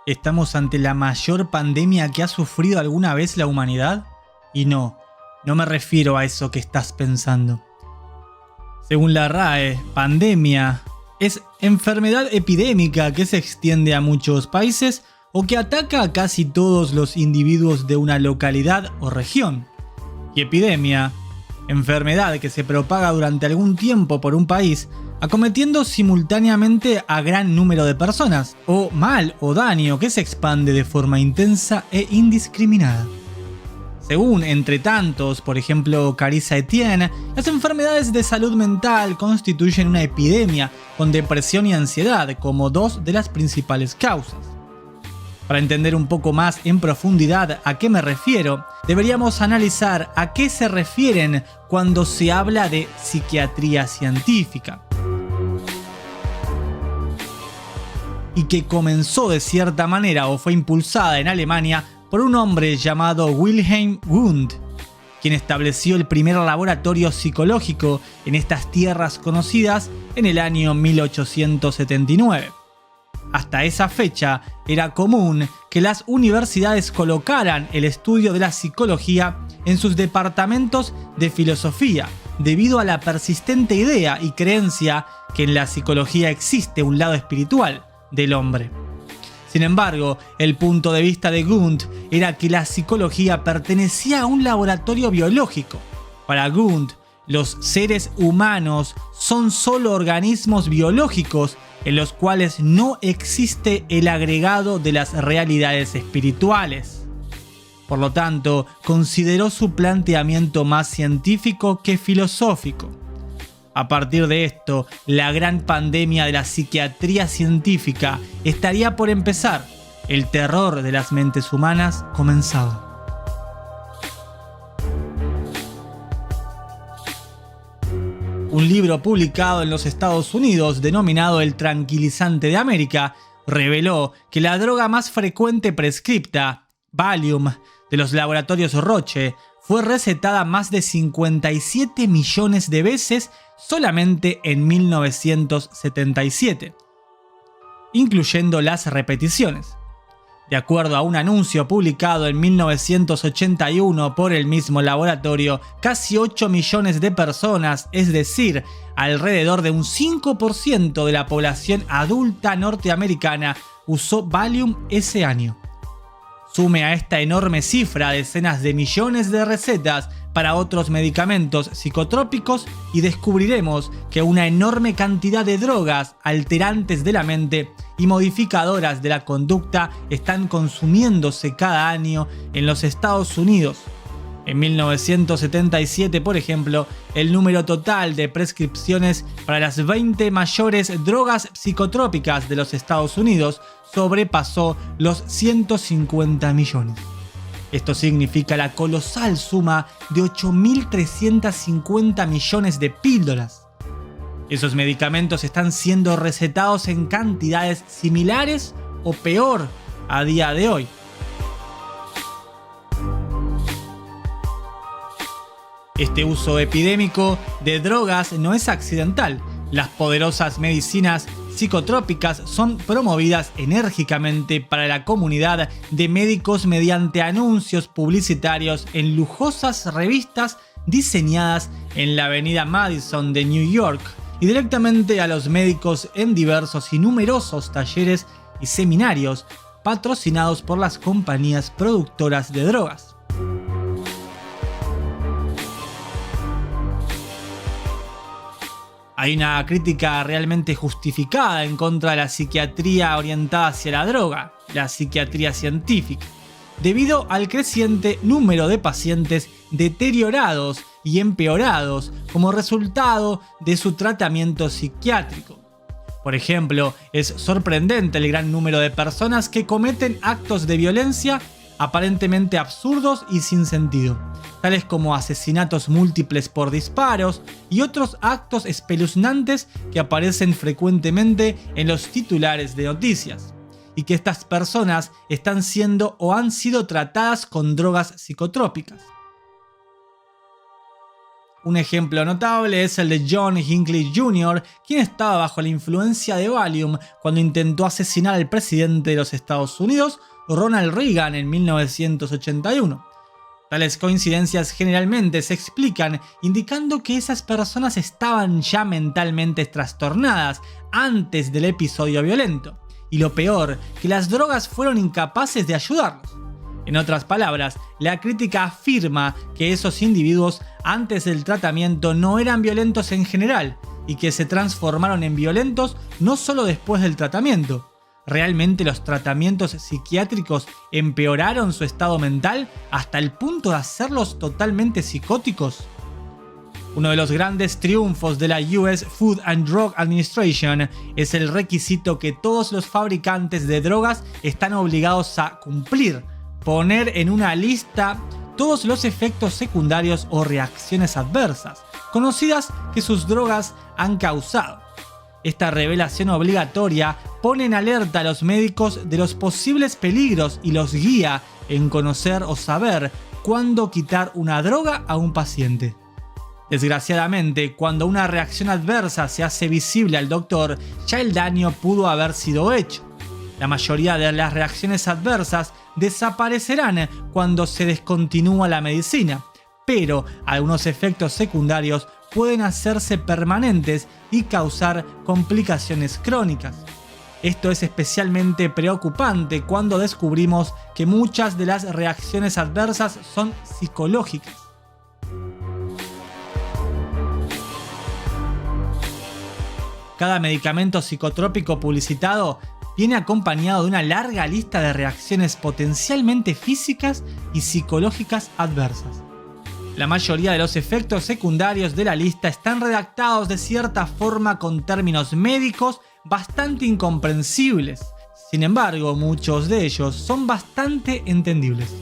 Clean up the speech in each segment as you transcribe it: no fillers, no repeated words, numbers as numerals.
¿Estamos ante la mayor pandemia que ha sufrido alguna vez la humanidad? Y no me refiero a eso que estás pensando. Según la RAE, pandemia es enfermedad epidémica que se extiende a muchos países o que ataca a casi todos los individuos de una localidad o región. Y epidemia, enfermedad que se propaga durante algún tiempo por un país, acometiendo simultáneamente a gran número de personas, o mal o daño que se expande de forma intensa e indiscriminada. Según entre tantos, por ejemplo Carissa Etienne, las enfermedades de salud mental constituyen una epidemia con depresión y ansiedad como dos de las principales causas. Para entender un poco más en profundidad a qué me refiero, deberíamos analizar a qué se refieren cuando se habla de psiquiatría científica. Y que comenzó de cierta manera o fue impulsada en Alemania por un hombre llamado Wilhelm Wundt, quien estableció el primer laboratorio psicológico en estas tierras conocidas en el año 1879. Hasta esa fecha era común que las universidades colocaran el estudio de la psicología en sus departamentos de filosofía, debido a la persistente idea y creencia que en la psicología existe un lado espiritual del hombre. Sin embargo, el punto de vista de Wundt era que la psicología pertenecía a un laboratorio biológico. Para Wundt, los seres humanos son solo organismos biológicos en los cuales no existe el agregado de las realidades espirituales. Por lo tanto, consideró su planteamiento más científico que filosófico. A partir de esto, la gran pandemia de la psiquiatría científica estaría por empezar. El terror de las mentes humanas comenzaba. Un libro publicado en los Estados Unidos denominado El Tranquilizante de América reveló que la droga más frecuente prescripta, Valium, de los laboratorios Roche, fue recetada más de 57 millones de veces solamente en 1977, incluyendo las repeticiones. De acuerdo a un anuncio publicado en 1981 por el mismo laboratorio, casi 8 millones de personas, es decir, alrededor de un 5% de la población adulta norteamericana, usó Valium ese año. Sume a esta enorme cifra decenas de millones de recetas para otros medicamentos psicotrópicos y descubriremos que una enorme cantidad de drogas alterantes de la mente y modificadoras de la conducta están consumiéndose cada año en los Estados Unidos. En 1977, por ejemplo, el número total de prescripciones para las 20 mayores drogas psicotrópicas de los Estados Unidos sobrepasó los 150 millones. Esto significa la colosal suma de 8.350 millones de píldoras. Esos medicamentos están siendo recetados en cantidades similares o peor a día de hoy. Este uso epidémico de drogas no es accidental. Las poderosas medicinas psicotrópicas son promovidas enérgicamente para la comunidad de médicos mediante anuncios publicitarios en lujosas revistas diseñadas en la avenida Madison de New York y directamente a los médicos en diversos y numerosos talleres y seminarios patrocinados por las compañías productoras de drogas. Hay una crítica realmente justificada en contra de la psiquiatría orientada hacia la droga, la psiquiatría científica, debido al creciente número de pacientes deteriorados y empeorados como resultado de su tratamiento psiquiátrico. Por ejemplo, es sorprendente el gran número de personas que cometen actos de violencia aparentemente absurdos y sin sentido, tales como asesinatos múltiples por disparos y otros actos espeluznantes que aparecen frecuentemente en los titulares de noticias, y que estas personas están siendo o han sido tratadas con drogas psicotrópicas. Un ejemplo notable es el de John Hinckley Jr., quien estaba bajo la influencia de Valium cuando intentó asesinar al presidente de los Estados Unidos, Ronald Reagan, en 1981. Tales coincidencias generalmente se explican indicando que esas personas estaban ya mentalmente trastornadas antes del episodio violento, y lo peor, que las drogas fueron incapaces de ayudarlos. En otras palabras, la crítica afirma que esos individuos antes del tratamiento no eran violentos en general y que se transformaron en violentos no solo después del tratamiento. ¿Realmente los tratamientos psiquiátricos empeoraron su estado mental hasta el punto de hacerlos totalmente psicóticos? Uno de los grandes triunfos de la US Food and Drug Administration es el requisito que todos los fabricantes de drogas están obligados a cumplir: poner en una lista todos los efectos secundarios o reacciones adversas conocidas que sus drogas han causado. Esta revelación obligatoria pone en alerta a los médicos de los posibles peligros y los guía en conocer o saber cuándo quitar una droga a un paciente. Desgraciadamente, cuando una reacción adversa se hace visible al doctor, ya el daño pudo haber sido hecho. La mayoría de las reacciones adversas desaparecerán cuando se descontinúa la medicina, pero algunos efectos secundarios pueden hacerse permanentes y causar complicaciones crónicas. Esto es especialmente preocupante cuando descubrimos que muchas de las reacciones adversas son psicológicas. Cada medicamento psicotrópico publicitado viene acompañado de una larga lista de reacciones potencialmente físicas y psicológicas adversas. La mayoría de los efectos secundarios de la lista están redactados de cierta forma con términos médicos bastante incomprensibles. Sin embargo, muchos de ellos son bastante entendibles.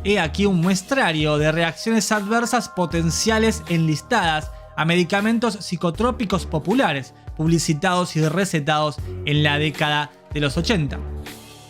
He aquí un muestrario de reacciones adversas potenciales enlistadas a medicamentos psicotrópicos populares, publicitados y recetados en la década de los 80.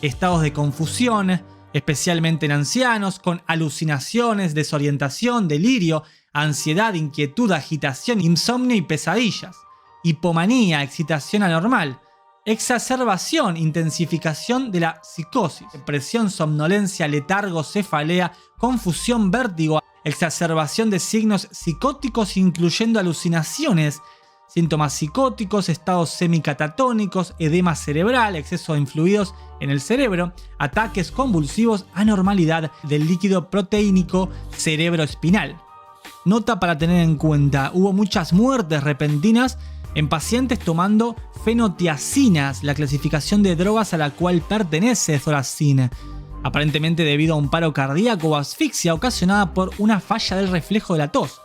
Estados de confusión, especialmente en ancianos, con alucinaciones, desorientación, delirio, ansiedad, inquietud, agitación, insomnio y pesadillas. Hipomanía, excitación anormal. Exacerbación, intensificación de la psicosis. Depresión, somnolencia, letargo, cefalea, confusión, vértigo. Exacerbación de signos psicóticos incluyendo alucinaciones, síntomas psicóticos, estados semicatatónicos, edema cerebral, exceso de fluidos en el cerebro, ataques convulsivos, anormalidad del líquido proteínico cerebroespinal. Nota para tener en cuenta: hubo muchas muertes repentinas en pacientes tomando fenotiazinas, la clasificación de drogas a la cual pertenece Thorazine, aparentemente debido a un paro cardíaco o asfixia ocasionada por una falla del reflejo de la tos.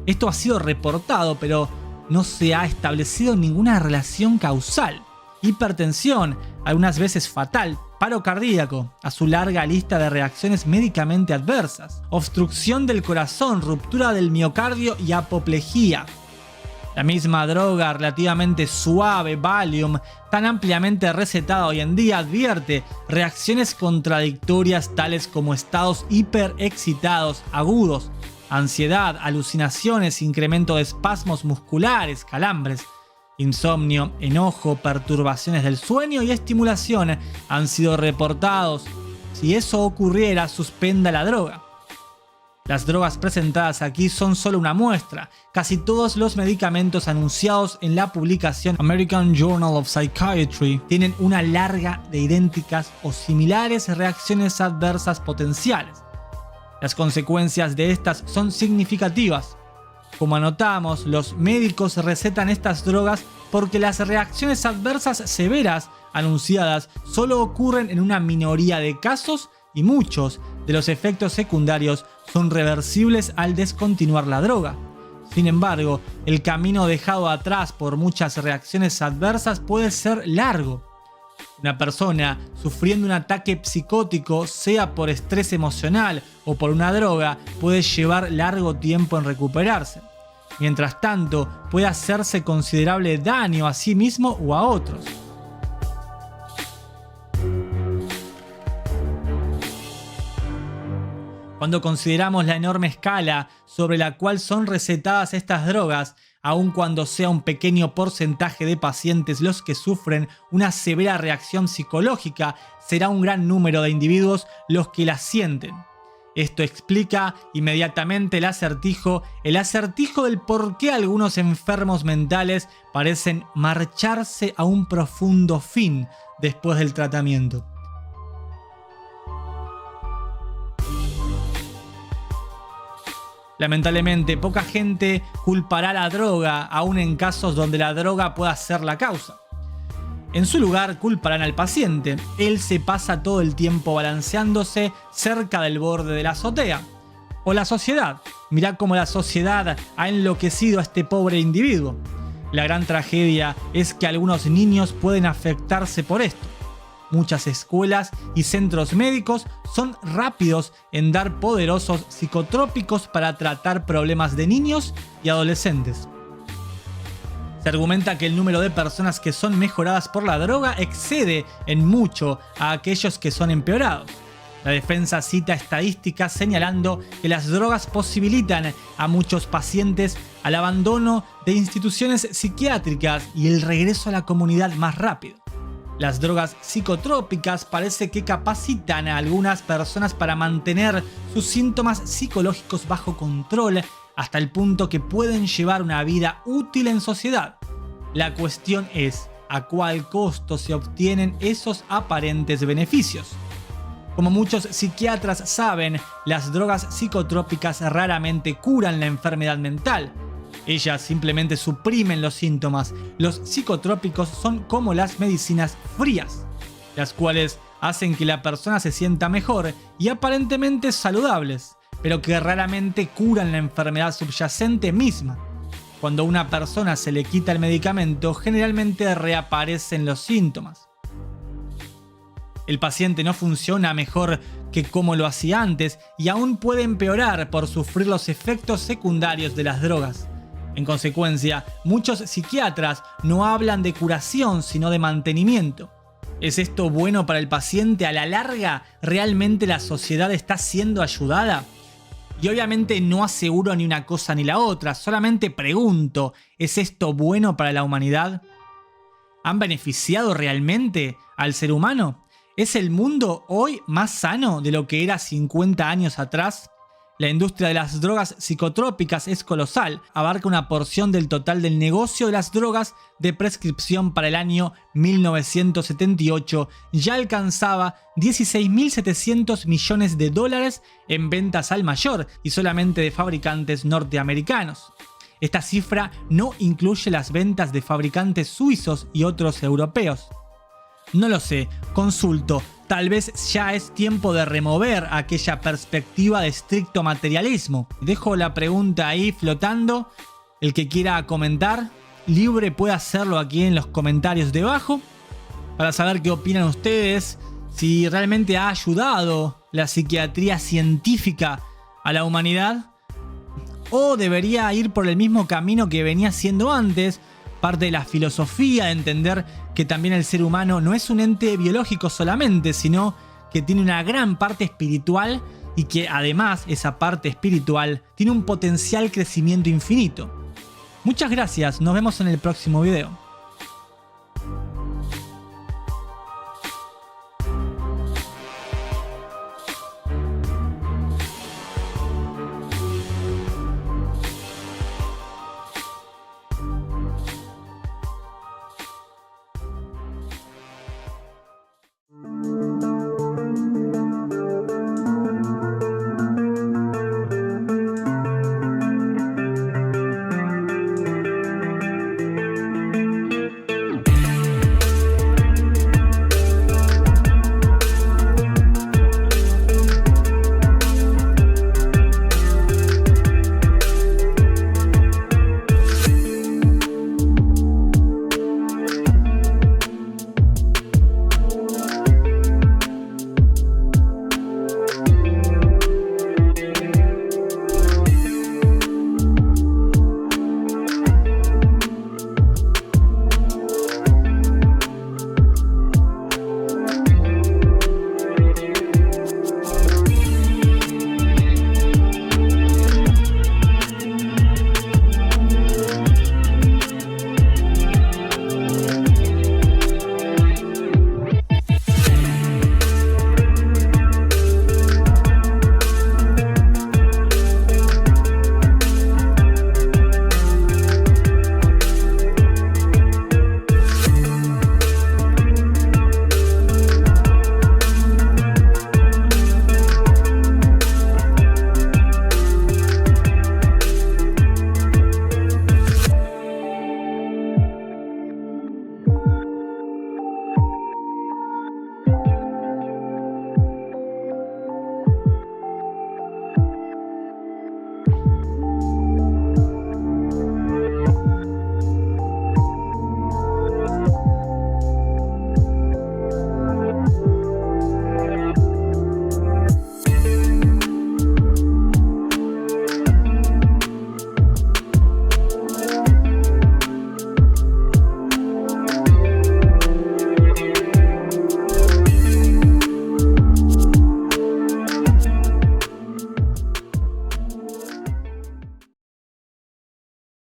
Esto ha sido reportado, pero no se ha establecido ninguna relación causal. Hipertensión, algunas veces fatal, paro cardíaco, a su larga lista de reacciones médicamente adversas, obstrucción del corazón, ruptura del miocardio y apoplejía. La misma droga relativamente suave, Valium, tan ampliamente recetada hoy en día, advierte reacciones contradictorias tales como estados hiperexcitados agudos, ansiedad, alucinaciones, incremento de espasmos musculares, calambres, insomnio, enojo, perturbaciones del sueño y estimulación han sido reportados. Si eso ocurriera, suspenda la droga. Las drogas presentadas aquí son solo una muestra. Casi todos los medicamentos anunciados en la publicación American Journal of Psychiatry tienen una larga de idénticas o similares reacciones adversas potenciales. Las consecuencias de estas son significativas. Como anotamos, los médicos recetan estas drogas porque las reacciones adversas severas anunciadas solo ocurren en una minoría de casos y muchos de los efectos secundarios son reversibles al descontinuar la droga. Sin embargo, el camino dejado atrás por muchas reacciones adversas puede ser largo. Una persona sufriendo un ataque psicótico, sea por estrés emocional o por una droga, puede llevar largo tiempo en recuperarse. Mientras tanto, puede hacerse considerable daño a sí mismo o a otros. Cuando consideramos la enorme escala sobre la cual son recetadas estas drogas, aun cuando sea un pequeño porcentaje de pacientes los que sufren una severa reacción psicológica, será un gran número de individuos los que las sienten. Esto explica inmediatamente el acertijo del por qué algunos enfermos mentales parecen marcharse a un profundo fin después del tratamiento. Lamentablemente, poca gente culpará la droga, aun en casos donde la droga pueda ser la causa. En su lugar, culparán al paciente. Él se pasa todo el tiempo balanceándose cerca del borde de la azotea. O la sociedad. Mirá cómo la sociedad ha enloquecido a este pobre individuo. La gran tragedia es que algunos niños pueden afectarse por esto. Muchas escuelas y centros médicos son rápidos en dar poderosos psicotrópicos para tratar problemas de niños y adolescentes. Se argumenta que el número de personas que son mejoradas por la droga excede en mucho a aquellos que son empeorados. La defensa cita estadísticas señalando que las drogas posibilitan a muchos pacientes al abandono de instituciones psiquiátricas y el regreso a la comunidad más rápido. Las drogas psicotrópicas parece que capacitan a algunas personas para mantener sus síntomas psicológicos bajo control hasta el punto que pueden llevar una vida útil en sociedad. La cuestión es, ¿a cuál costo se obtienen esos aparentes beneficios? Como muchos psiquiatras saben, las drogas psicotrópicas raramente curan la enfermedad mental. Ellas simplemente suprimen los síntomas. Los psicotrópicos son como las medicinas frías, las cuales hacen que la persona se sienta mejor y aparentemente saludables, pero que raramente curan la enfermedad subyacente misma. Cuando a una persona se le quita el medicamento, generalmente reaparecen los síntomas. El paciente no funciona mejor que como lo hacía antes y aún puede empeorar por sufrir los efectos secundarios de las drogas. En consecuencia, muchos psiquiatras no hablan de curación sino de mantenimiento. ¿Es esto bueno para el paciente a la larga? ¿Realmente la sociedad está siendo ayudada? Y obviamente no aseguro ni una cosa ni la otra, solamente pregunto, ¿es esto bueno para la humanidad? ¿Han beneficiado realmente al ser humano? ¿Es el mundo hoy más sano de lo que era 50 años atrás? La industria de las drogas psicotrópicas es colosal, abarca una porción del total del negocio de las drogas de prescripción para el año 1978, ya alcanzaba 16.700 millones de dólares en ventas al mayor y solamente de fabricantes norteamericanos. Esta cifra no incluye las ventas de fabricantes suizos y otros europeos. No lo sé, consulto. Tal vez ya es tiempo de remover aquella perspectiva de estricto materialismo. Dejo la pregunta ahí flotando. El que quiera comentar, libre puede hacerlo aquí en los comentarios debajo. Para saber qué opinan ustedes, si realmente ha ayudado la psiquiatría científica a la humanidad. O debería ir por el mismo camino que venía siendo antes. Parte de la filosofía de entender que también el ser humano no es un ente biológico solamente, sino que tiene una gran parte espiritual y que además esa parte espiritual tiene un potencial crecimiento infinito. Muchas gracias, nos vemos en el próximo video.